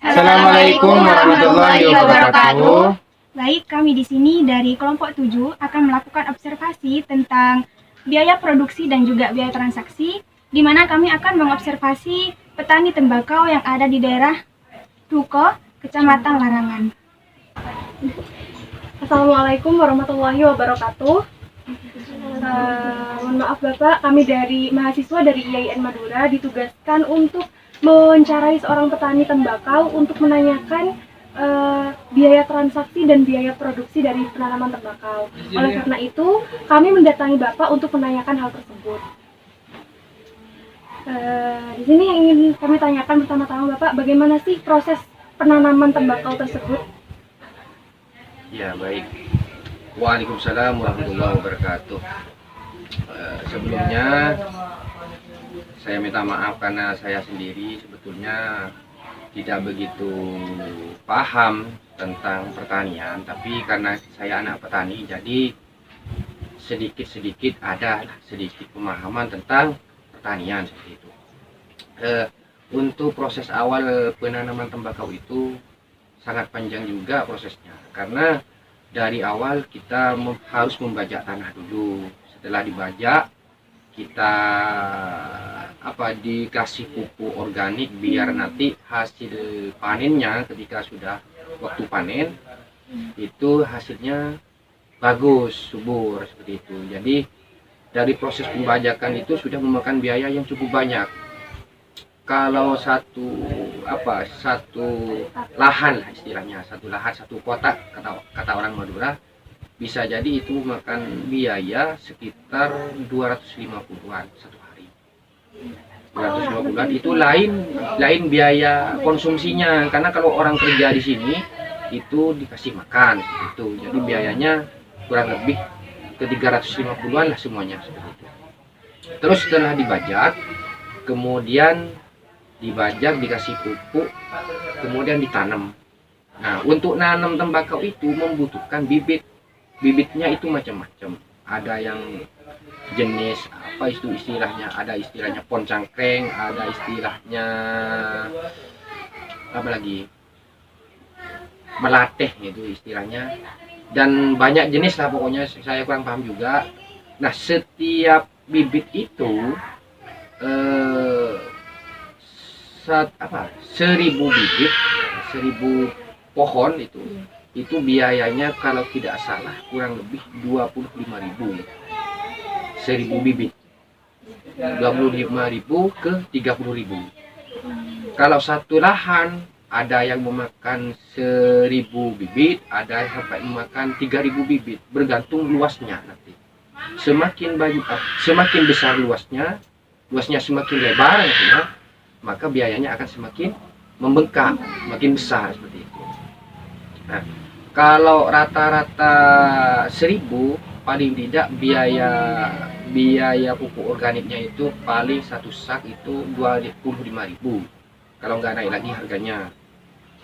Assalamualaikum warahmatullahi wabarakatuh. Baik, kami di sini dari kelompok 7 akan melakukan observasi tentang biaya produksi dan juga biaya transaksi, di mana kami akan mengobservasi petani tembakau yang ada di daerah Duko, Kecamatan Larangan. Assalamualaikum warahmatullahi wabarakatuh. Mohon maaf Bapak, kami dari mahasiswa dari IAIN Madura ditugaskan untuk mewawancarai seorang petani tembakau untuk menanyakan biaya transaksi dan biaya produksi dari penanaman tembakau. Oleh karena itu, kami mendatangi Bapak untuk menanyakan hal tersebut. Di sini yang ingin kami tanyakan pertama-tama Bapak, bagaimana sih proses penanaman tembakau tersebut? Ya, baik. Waalaikumsalam warahmatullahi wabarakatuh. Sebelumnya saya minta maaf karena saya sendiri sebetulnya tidak begitu paham tentang pertanian, tapi karena saya anak petani jadi sedikit ada sedikit pemahaman tentang pertanian seperti itu. Untuk proses awal penanaman tembakau itu sangat panjang juga prosesnya, karena dari awal kita harus membajak tanah dulu. Setelah dibajak, kita dikasih pupuk organik biar nanti hasil panennya ketika sudah waktu panen itu hasilnya bagus, subur seperti itu. Jadi dari proses pembajakan itu sudah memakan biaya yang cukup banyak. Kalau satu lahan lah istilahnya, satu lahan satu kotak kata orang Madura, bisa jadi itu makan biaya sekitar 250-an satu hari. 250-an itu lain biaya konsumsinya, karena kalau orang kerja di sini itu dikasih makan itu, jadi biayanya kurang lebih ke 350-an lah semuanya seperti itu. Terus setelah dibajak, kemudian dikasih pupuk, kemudian ditanam. Nah, untuk nanam tembakau itu membutuhkan bibit. Bibitnya itu macam-macam. Ada yang jenis istilahnya, ada istilahnya poncangkreng, ada istilahnya melatih itu istilahnya. Dan banyak jenis lah pokoknya, saya kurang paham juga. Nah, setiap bibit itu 1000 bibit, 1000 pohon itu biayanya kalau tidak salah kurang lebih 25.000. 1000 bibit 25.000 ke 30.000. Kalau satu lahan ada yang memakan 1000 bibit, ada yang sampai memakan 3000 bibit, bergantung luasnya nanti. Semakin besar luasnya semakin lebar nantinya, maka biayanya akan semakin membengkak, makin besar seperti itu. Nah, kalau rata-rata 1000, paling tidak biaya pupuk organiknya itu paling satu sak itu 25.000. Kalau nggak naik lagi harganya.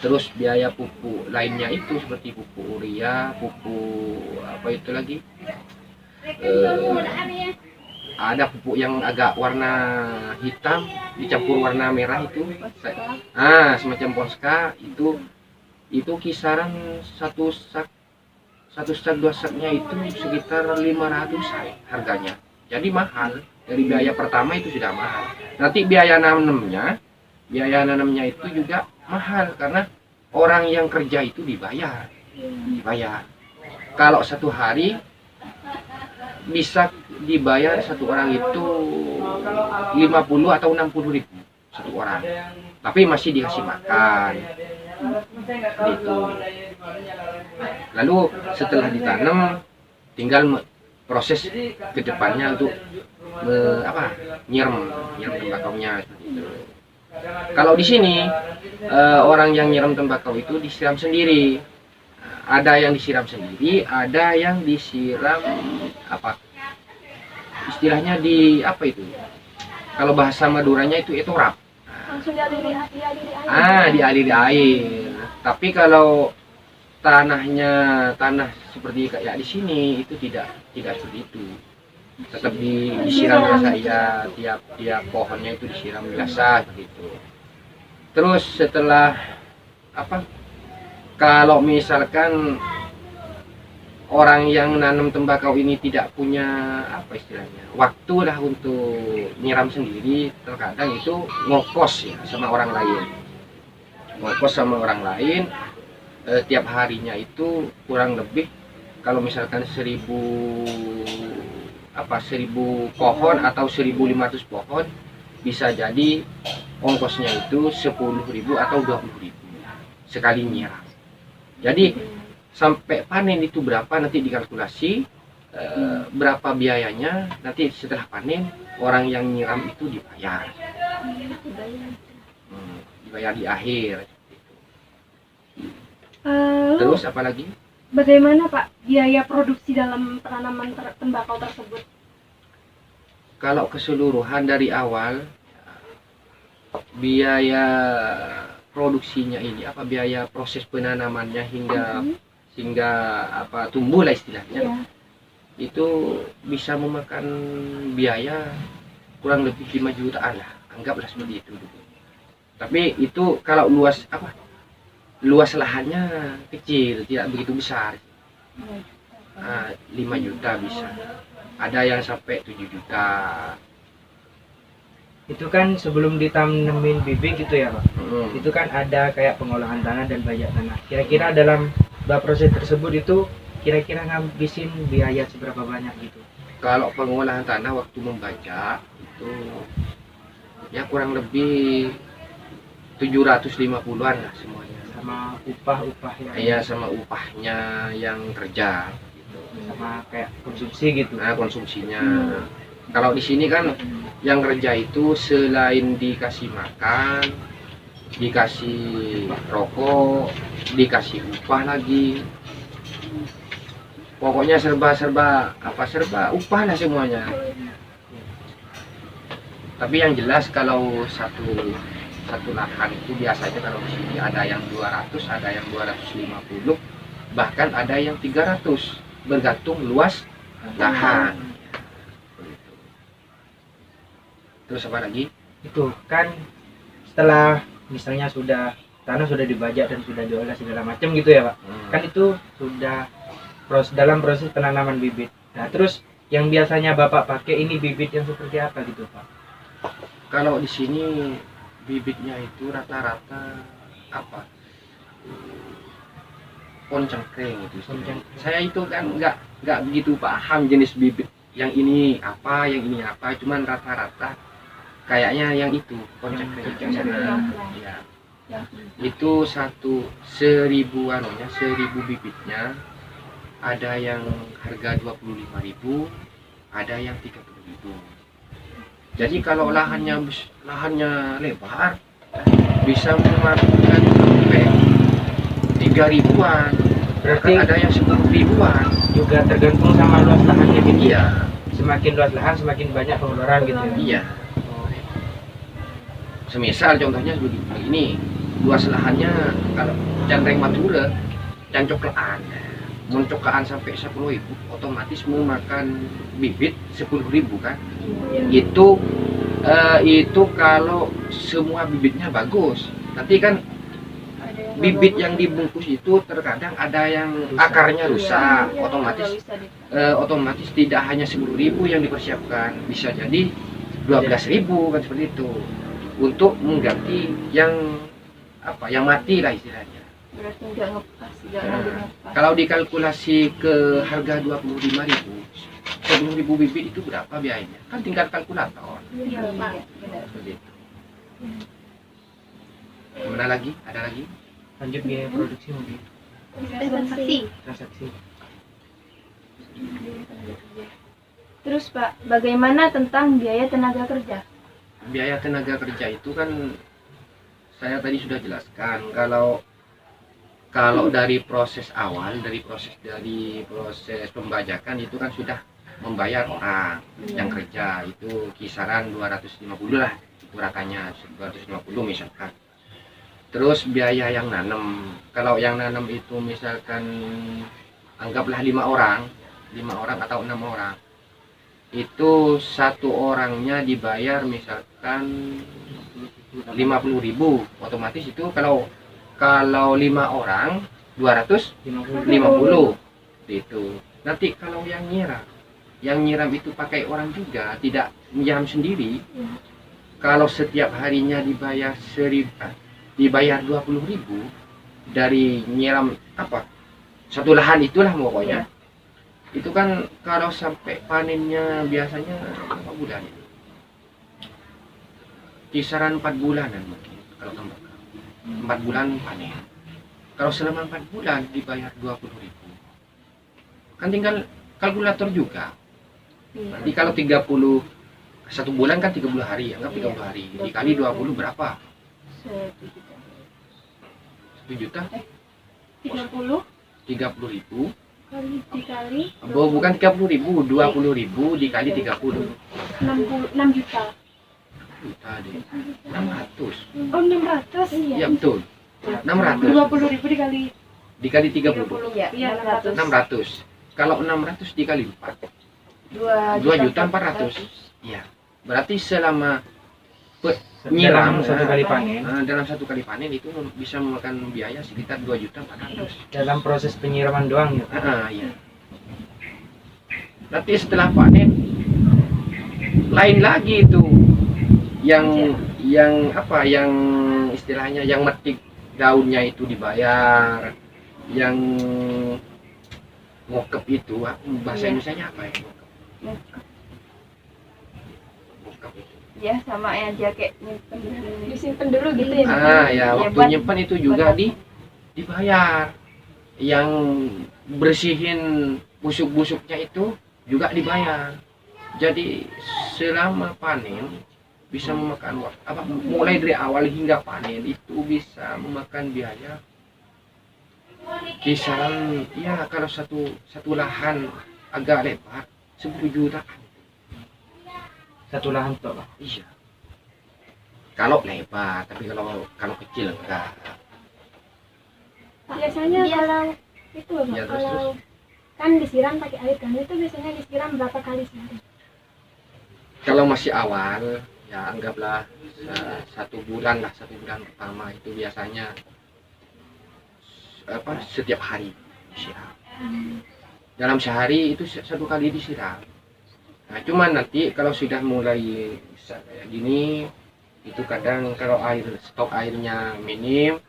Terus biaya pupuk lainnya itu seperti pupuk urea, pupuk ada pupuk yang agak warna hitam dicampur warna merah itu, semacam Ponska itu kisaran satu sak dua saknya itu sekitar 500 harganya. Jadi mahal. Dari biaya pertama itu sudah mahal. Nanti biaya nanamnya itu juga mahal karena orang yang kerja itu dibayar. Kalau satu hari bisa dibayar satu orang itu 50 atau 60.000 satu orang, tapi masih dikasih makan gitu. Lalu setelah ditanam tinggal proses kedepannya untuk nyiram tembakaunya seperti itu. Kalau di sini orang yang nyiram tembakau itu disiram sendiri. Ada yang disiram sendiri, ada yang disiram istilahnya kalau bahasa Maduranya itu etorap. Langsung dialiri air. Dialiri air. Tapi kalau tanah seperti kayak di sini itu tidak seperti itu. Tetap disiram biasa ya, tiap pohonnya itu disiram biasa begitu. Terus setelah apa, kalau misalkan orang yang nanam tembakau ini tidak punya apa istilahnya waktu lah untuk nyiram sendiri, terkadang itu ngokos ya sama orang lain, tiap harinya itu kurang lebih kalau misalkan 1000 pohon atau 1500 pohon, bisa jadi ongkosnya itu 10.000 atau 20.000 sekali nyiram. Jadi sampai panen itu berapa nanti dikalkulasi, berapa biayanya, nanti setelah panen orang yang nyiram itu dibayar, dibayar di akhir. Terus apa lagi? Bagaimana Pak biaya produksi dalam penanaman tembakau tersebut? Kalau keseluruhan dari awal, biaya produksinya ini apa, biaya proses penanamannya hingga apa tumbuh lah istilahnya, itu bisa memakan biaya kurang lebih 5 jutaan lah, anggaplah seperti itu dulu. Tapi itu kalau luas lahannya kecil, tidak begitu besar. 5 juta bisa, ada yang sampai 7 juta. Itu kan sebelum ditanemin bibit gitu ya Pak. Itu kan ada kayak pengolahan tanah dan bajak tanah. Kira-kira dalam proses tersebut itu kira-kira ngabisin biaya seberapa banyak gitu? Kalau pengolahan tanah waktu membajak itu ya kurang lebih 750-an lah semuanya. Sama upah yang Iya, sama upahnya yang kerja gitu. Sama kayak konsumsi gitu. Nah, konsumsinya. Kalau di sini kan yang kerja itu selain dikasih makan, dikasih rokok, dikasih upah lagi. Pokoknya serba upah lah semuanya. Tapi yang jelas kalau satu lahan itu biasanya kalau di sini ada yang 200, ada yang 250, bahkan ada yang 300, bergantung luas lahan. Terus apa lagi? Itu kan setelah misalnya tanah sudah dibajak dan sudah diolah segala macam gitu ya Pak. Kan itu sudah dalam proses penanaman bibit. Nah terus yang biasanya Bapak pakai ini bibit yang seperti apa gitu Pak? Kalau di sini bibitnya itu rata-rata apa? Poncengkring itu. Saya itu kan nggak begitu paham jenis bibit yang ini apa, cuman rata-rata kayaknya yang itu poncengkring. Ya. Itu 1000 bibitnya, ada yang harga 25.000, ada yang 30.000. Jadi kalau lahannya lebar bisa memakan sampai 3.000-an, Berarti ada yang 10.000-an. juga tergantung sama luas lahannya gitu. Iya, Semakin luas lahan semakin banyak pengeluaran gitu ya. iya. Semisal contohnya begini, luas lahannya kalau Canreng Madura, Cancoklaan, mencoklaan sampai 10.000, otomatis memakan bibit 10.000 kan. Itu kalau semua bibitnya bagus. Nanti kan bibit yang dibungkus itu terkadang ada yang akarnya rusak, otomatis tidak hanya 10.000 yang dipersiapkan, bisa jadi 12.000 kan, seperti itu, untuk mengganti yang mati lah istilahnya. Berarti nggak ngepas, Kalau dikalkulasi ke harga 25.000, 10.000 bibit itu berapa biayanya? Kan tinggal kalkulator. Iya, Pak. Seperti itu. Mana lagi? Ada lagi? Lanjut biaya produksi mungkin. Transaksi. Terus Pak, bagaimana tentang biaya tenaga kerja? Biaya tenaga kerja itu kan saya tadi sudah jelaskan, kalau dari proses awal, dari proses pembajakan itu kan sudah membayar orang yang kerja, itu kisaran 250 lah itu ratanya, 250 misalkan. Terus biaya yang nanam, kalau yang nanam itu misalkan anggaplah 5 orang atau 6 orang, itu satu orangnya dibayar misalkan 50.000, otomatis itu kalau Kalau 5 orang 250 itu. Nanti kalau yang nyiram itu pakai orang juga, tidak menyiram sendiri. Kalau setiap harinya dibayar 20.000 dari nyiram satu lahan itulah pokoknya. Itu kan kalau sampai panennya biasanya berapa bulan? Kisaran 4 bulanan mungkin kalau tembakau. 4 bulan panen. Kalau selama 4 bulan dibayar 20.000, kan tinggal kalkulator juga. Jadi kalau 1 bulan kan 30 hari, anggap 30 hari. Dikali 20 berapa? 1 juta? 30.000. Dikali Bukan 30.000, 20.000 dikali 30. 6 juta. Juta deh. 600. Oh, 600. Iya betul. 600 20.000 dikali 30. iya 600. 600. Kalau 600 dikali 4, 2.400.000. Iya. Berarti selama dalam satu kali panen. Dalam satu kali panen itu bisa memakan biaya sekitar 2.400.000. Dalam proses penyiraman doang ya. Iya. Nanti setelah panen lain lagi itu yang istilahnya yang metik daunnya itu dibayar, yang ngokep itu bahasa Indonesianya apa ya? Ngokep itu. Ya sama yang dia kayak Disimpan dulu gitu ya. Ya waktu nyimpan itu juga dibayar. Yang bersihin busuk-busuknya itu juga dibayar. Jadi selama panen bisa memakan waktu mulai dari awal hingga panen itu bisa memakan biaya kisaran kalau satu lahan agak lebar 10 juta. Satu lahan tuh Pak. Iya. Kalau lebar, tapi kalau kecil enggak. Biasanya kalau itu Pak, Ya, kalau kan disiram pakai air kan itu biasanya disiram berapa kali sehari? Kalau masih awal, ya anggaplah 1 bulan pertama itu biasanya setiap hari disiram. Dalam sehari itu 1 kali disiram. Nah, cuman nanti kalau sudah mulai kayak gini, itu kadang kalau stok airnya minim,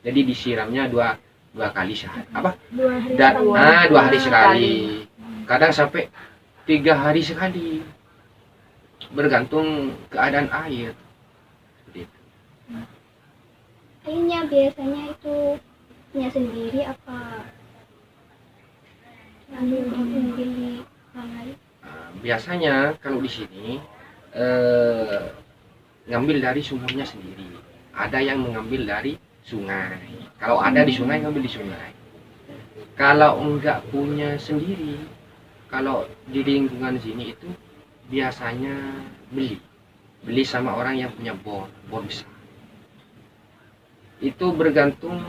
jadi disiramnya dua kali sehari. 2 hari sekali. Kadang sampai 3 hari sekali. Bergantung keadaan air. Airnya biasanya itu punya sendiri apa ambil di orang lain? Biasanya kalau di sini ngambil dari sumurnya sendiri. Ada yang mengambil dari sungai. Kalau ada di sungai ngambil di sungai. Kalau enggak punya sendiri, kalau di lingkungan sini itu biasanya beli sama orang yang punya bor besar. Itu bergantung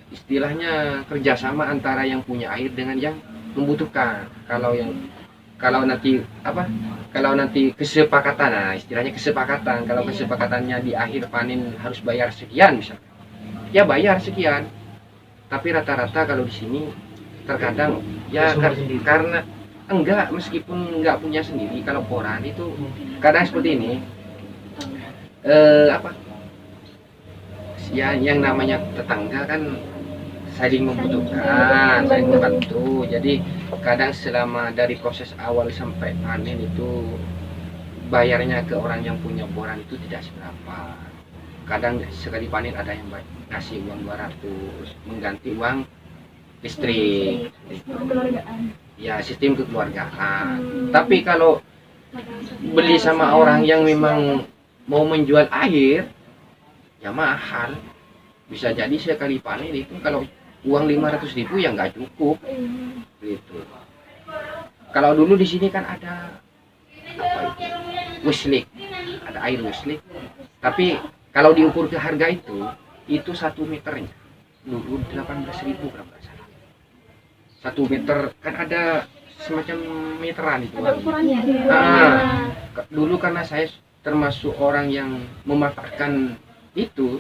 istilahnya kerjasama antara yang punya air dengan yang membutuhkan. Kalau nanti kesepakatan, istilahnya kesepakatan. Kalau kesepakatannya di akhir panen harus bayar sekian misalnya, ya bayar sekian. Tapi rata-rata kalau di sini terkadang ya karena meskipun enggak punya sendiri, kalau poran itu kadang seperti ini. Yang namanya tetangga kan saling membutuhkan, saling membantu. Jadi kadang selama dari proses awal sampai panen itu bayarnya ke orang yang punya boran itu tidak seberapa. Kadang sekali panen ada yang kasih uang 200 mengganti uang listrik. Ya sistem kekeluargaan. Tapi kalau beli sama orang yang memang mau menjual air, ya mahal. Bisa jadi sekali panen itu kalau uang 500.000 ya nggak cukup gitu. Kalau dulu di sini kan ada wislik, ada air wislik, tapi kalau diukur ke harga itu 1 meternya dulu 18.000 kalau nggak salah. 1 meter kan ada semacam meteran itu. Ada ukurannya. Dulu karena saya termasuk orang yang memanfaatkan itu,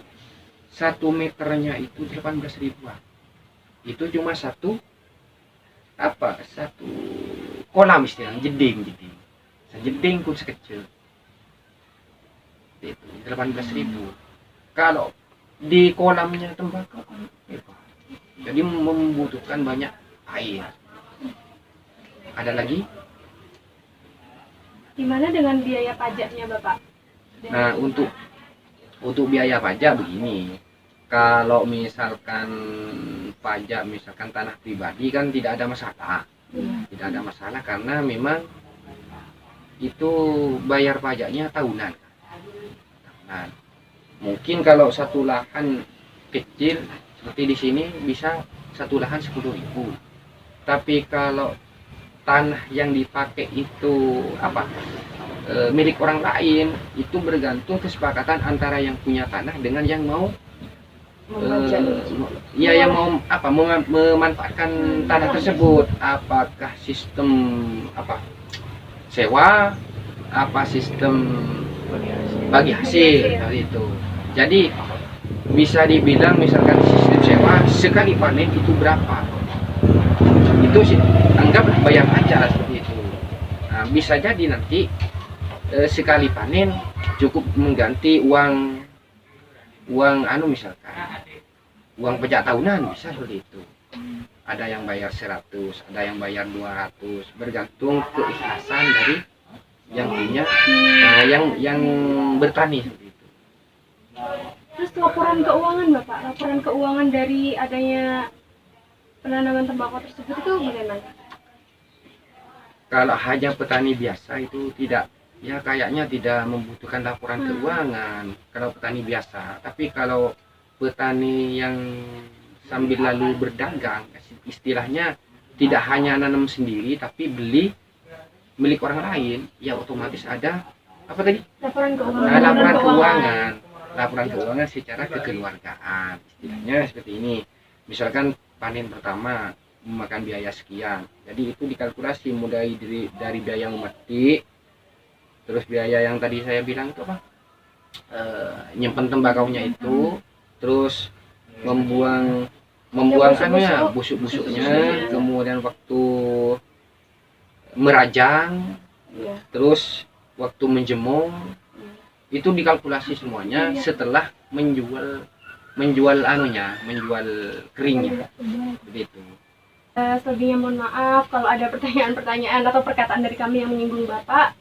1 meternya itu 18 ribuan. Itu cuma satu kolam istilahnya, jeding. Jeding pun sekecil. Itu 18.000. Kalau di kolamnya tembakau kan hebat. Jadi membutuhkan banyak air. Ada lagi? Gimana dengan biaya pajaknya Bapak? Nah, untuk biaya pajak begini. Kalau misalkan pajak misalkan tanah pribadi kan tidak ada masalah. Tidak ada masalah karena memang itu bayar pajaknya tahunan. Nah, mungkin kalau satu lahan kecil seperti di sini bisa satu lahan 10.000. Tapi kalau tanah yang dipakai itu milik orang lain, itu bergantung kesepakatan antara yang punya tanah dengan yang mau yang mau memanfaatkan tanah tersebut. Apakah sistem sewa, sistem bagi hasil seperti itu. Jadi bisa dibilang misalkan sistem sewa sekali panen itu berapa, itu sih anggap bayar aja seperti itu. Nah, bisa jadi nanti sekali panen cukup mengganti uang misalkan uang pajak tahunan, bisa seperti itu. Ada yang bayar 100, ada yang bayar 200, bergantung keikhlasan dari yang punya yang bertani seperti itu. Terus laporan keuangan Bapak, laporan keuangan dari adanya penanaman tembakau tersebut itu bagaimana? Kalau hanya petani biasa itu tidak, ya kayaknya tidak membutuhkan laporan keuangan kalau petani biasa. Tapi kalau petani yang sambil lalu berdagang, istilahnya tidak hanya nanam sendiri tapi beli milik orang lain, ya otomatis ada apa tadi? Laporan keuangan. Nah, laporan keuangan secara kekeluargaan, istilahnya seperti ini. Misalkan panen pertama memakan biaya sekian, jadi itu dikalkulasi mulai dari biaya memetik, terus biaya yang tadi saya bilang itu nyimpen tembakaunya itu, terus membuang busuk-busuknya, kemudian waktu merajang, terus waktu menjemur, itu dikalkulasi semuanya setelah menjual keringnya, begitu. Selebihnya mohon maaf kalau ada pertanyaan-pertanyaan atau perkataan dari kami yang menyinggung Bapak.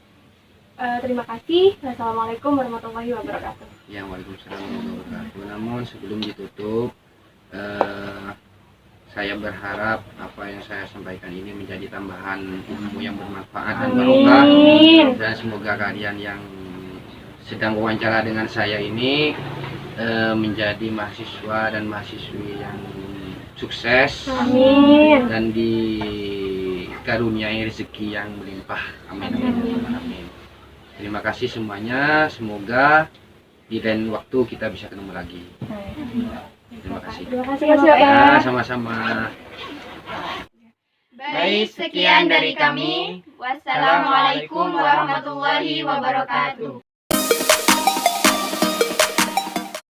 Terima kasih. Wassalamualaikum warahmatullahi wabarakatuh. Ya, waalaikumsalam warahmatullahi wabarakatuh. Namun sebelum ditutup, saya berharap apa yang saya sampaikan ini menjadi tambahan ilmu yang bermanfaat dan barokah, dan semoga kalian yang sedang wawancara dengan saya ini menjadi mahasiswa dan mahasiswi yang sukses. Amin. Dan dikaruniai rezeki yang melimpah. Amin. Amin. Terima kasih semuanya. Semoga di lain waktu kita bisa ketemu lagi. Terima kasih. Terima kasih ya. Sama-sama. Baik, sekian dari kami. Wassalamualaikum warahmatullahi wabarakatuh.